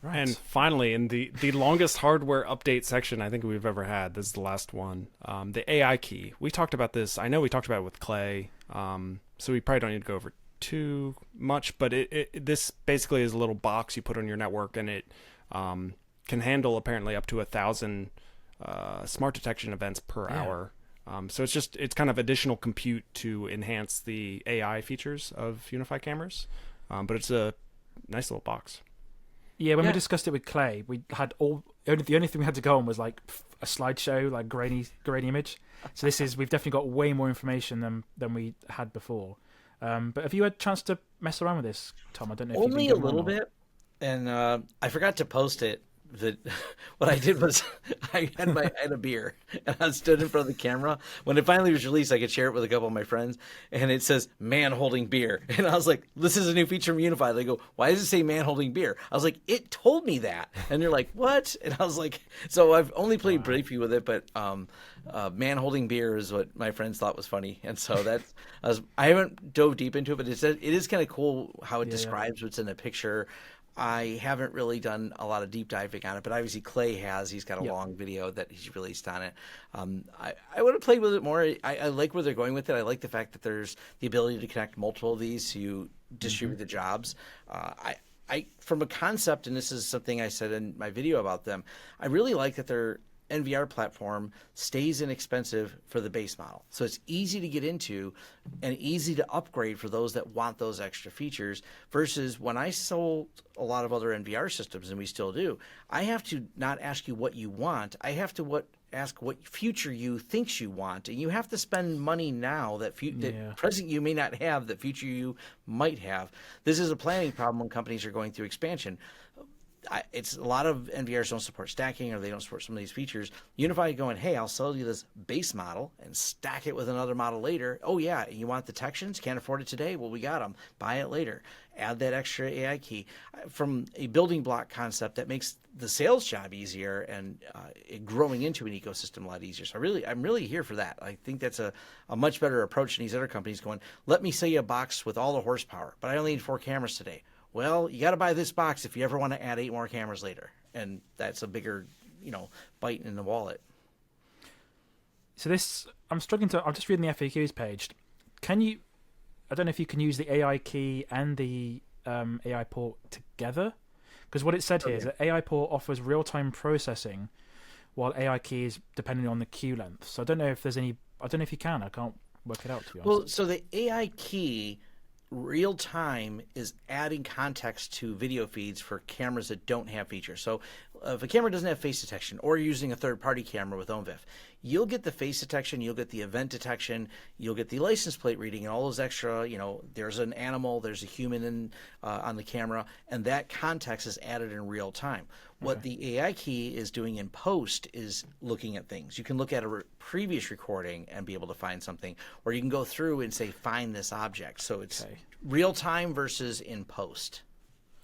Right. And finally, in the longest hardware update section I think we've ever had, this is the last one. The AI key. We talked about this. I know we talked about it with Clay. So we probably don't need to go over too much, but this basically is a little box you put on your network, and it can handle apparently up to 1,000 smart detection events per Yeah. hour. So it's kind of additional compute to enhance the AI features of UniFi cameras. But it's a nice little box. Yeah, when we Yeah. discussed it with Clay, we had the only thing we had to go on was like a slideshow, like grainy image. So we've definitely got way more information than we had before. But have you had a chance to mess around with this, Tom? I don't know if you've been Only a going on little or. bit, and I forgot to post it. That what I did was I had a beer and I stood in front of the camera. When it finally was released, I could share it with a couple of my friends, and it says "man holding beer," and I was like, "This is a new feature from UniFi." They go, "Why does it say man holding beer?" I was like, "It told me that," and they're like, "What?" And I was like, "So I've only played briefly with it, but man holding beer is what my friends thought was funny, and so I haven't dove deep into it, but it is kind of cool how it Yeah, yeah. describes what's in the picture. I haven't really done a lot of deep diving on it, but obviously Clay has. He's got a Yep. long video that he's released on it. I would have played with it more. I like where they're going with it. I like the fact that there's the ability to connect multiple of these so you distribute the jobs. From a concept, and this is something I said in my video about them, I really like that their NVR platform stays inexpensive for the base model. So it's easy to get into and easy to upgrade for those that want those extra features versus when I sold a lot of other NVR systems, and we still do, I have to not ask you what you want. I have to ask what future you thinks you want, and you have to spend money now that Yeah. present you may not have, that future you might have. This is a planning problem when companies are going through expansion. It's a lot of NVRs don't support stacking, or they don't support some of these features. UniFi going, hey, I'll sell you this base model and stack it with another model later. Oh yeah, you want detections? Can't afford it today? Well, we got them. Buy it later. Add that extra AI key. From a building block concept that makes the sales job easier and growing into an ecosystem a lot easier. So I'm really here for that. I think that's a much better approach than these other companies going, let me sell you a box with all the horsepower, but I only need 4 cameras today. Well, you got to buy this box if you ever want to add 8 more cameras later, and that's a bigger, bite in the wallet. So I'm struggling to. I'm just reading the FAQs page. Can you? I don't know if you can use the AI key and the AI port together, because what it said here is that AI port offers real-time processing, while AI key is depending on the queue length. So I don't know if there's any. I don't know if you can. I can't work it out, to be honest. Well, so the AI key real time is adding context to video feeds for cameras that don't have features. So if a camera doesn't have face detection, or you're using a third-party camera with OMVIF, you'll get the face detection, you'll get the event detection, you'll get the license plate reading, and all those extra, there's an animal, there's a human on the camera, and that context is added in real time. What the AI key is doing in post is looking at things. You can look at a previous recording and be able to find something, or you can go through and say, find this object. So it's real time versus in post.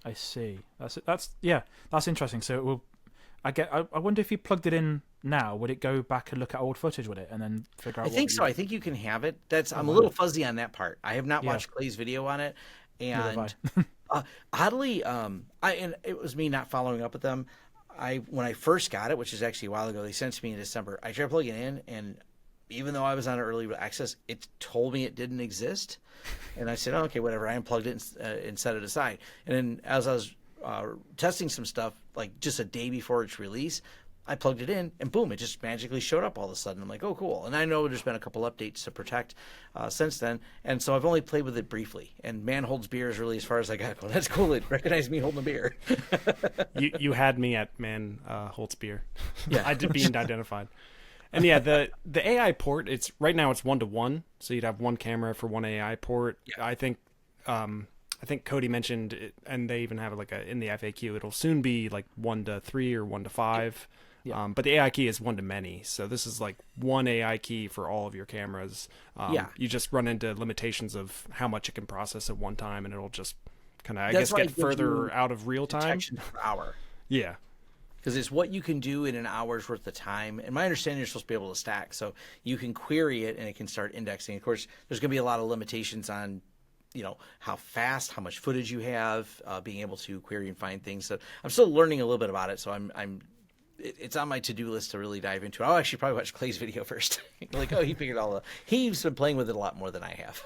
I see. That's interesting. So it will. I wonder if you plugged it in now, would it go back and look at old footage with it, and then figure out? I think so. I think you can have it. I'm a little fuzzy on that part. I have not watched Clay's video on it, and oddly, and it was me not following up with them. When I first got it, which is actually a while ago, they sent it to me in December. I tried plugging it in, and even though I was on early access, it told me it didn't exist. And I said, oh, okay, whatever. I unplugged it and set it aside. And then as I was testing some stuff, like just a day before its release, I plugged it in, and boom, it just magically showed up all of a sudden. I'm like, oh, cool. And I know there's been a couple updates to protect since then. And so I've only played with it briefly. And man holds beer is really as far as I got. Well, that's cool. It recognized me holding a beer. You had me at man holds beer. Yeah. I did being identified. And yeah, the AI port, it's right now it's 1-to-1, so you'd have one camera for one AI port. Yeah. I think Cody mentioned it, and they even have it in the FAQ. It'll soon be like 1-to-3 or 1-to-5. Yeah. But the AI key is 1-to-many, so this is like one AI key for all of your cameras. You just run into limitations of how much it can process at one time, and it'll just kind of get further out of real time. Detection per hour. Yeah. Because it's what you can do in an hour's worth of time. And my understanding, you're supposed to be able to stack. So you can query it and it can start indexing. Of course, there's going to be a lot of limitations on how fast, how much footage you have, being able to query and find things. So I'm still learning a little bit about it. So it's on my to-do list to really dive into it. I'll actually probably watch Clay's video first. Like, oh, he figured all the. He's been playing with it a lot more than I have.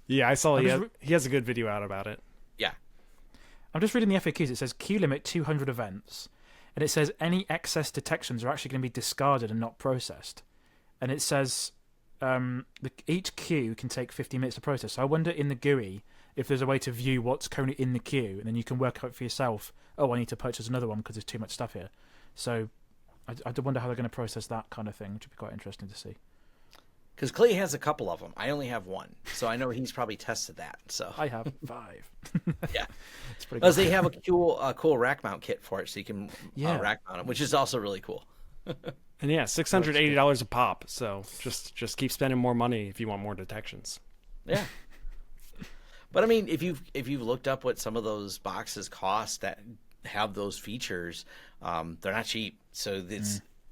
Yeah, I saw he has a good video out about it. Yeah. I'm just reading the FAQs. It says queue limit 200 events, and it says any excess detections are actually going to be discarded and not processed. And it says each queue can take 50 minutes to process. So I wonder in the GUI if there's a way to view what's currently in the queue, and then you can work out for yourself, oh, I need to purchase another one because there's too much stuff here. So I do wonder how they're going to process that kind of thing, which would be quite interesting to see. Because Clay has a couple of them. I only have one. So I know he's probably tested that. So I have 5. yeah. It's pretty Because good. they have a cool rack mount kit for it, so you can rack mount them, which is also really cool. And yeah, $680 a pop. So just keep spending more money if you want more detections. Yeah. But I mean, if you've looked up what some of those boxes cost that have those features, they're not cheap. So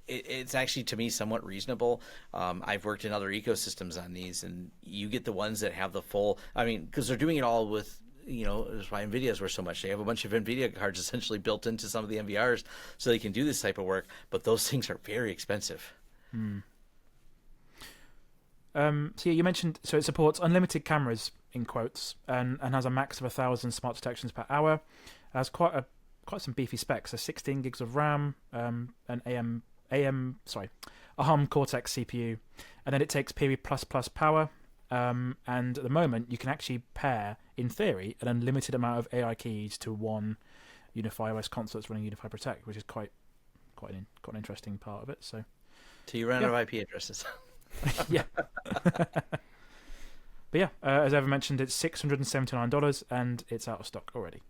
it's actually, to me, somewhat reasonable. I've worked in other ecosystems on these, and you get the ones that have the full. I mean, because they're doing it all with. That's why NVIDIA's worth so much. They have a bunch of NVIDIA cards essentially built into some of the NVRs so they can do this type of work, but those things are very expensive. So yeah, you mentioned, so it supports unlimited cameras, in quotes, and has a max of 1,000 smart detections per hour. It has quite some beefy specs. So 16 gigs of RAM, an a ARM Cortex CPU, and then it takes Piri++ power. And at the moment, you can actually pair, in theory, an unlimited amount of AI keys to one UniFi OS console that's running UniFi Protect, which is quite an interesting part of it. So, Till you run out of IP addresses. yeah. But yeah, as Evan mentioned, it's $679, and it's out of stock already.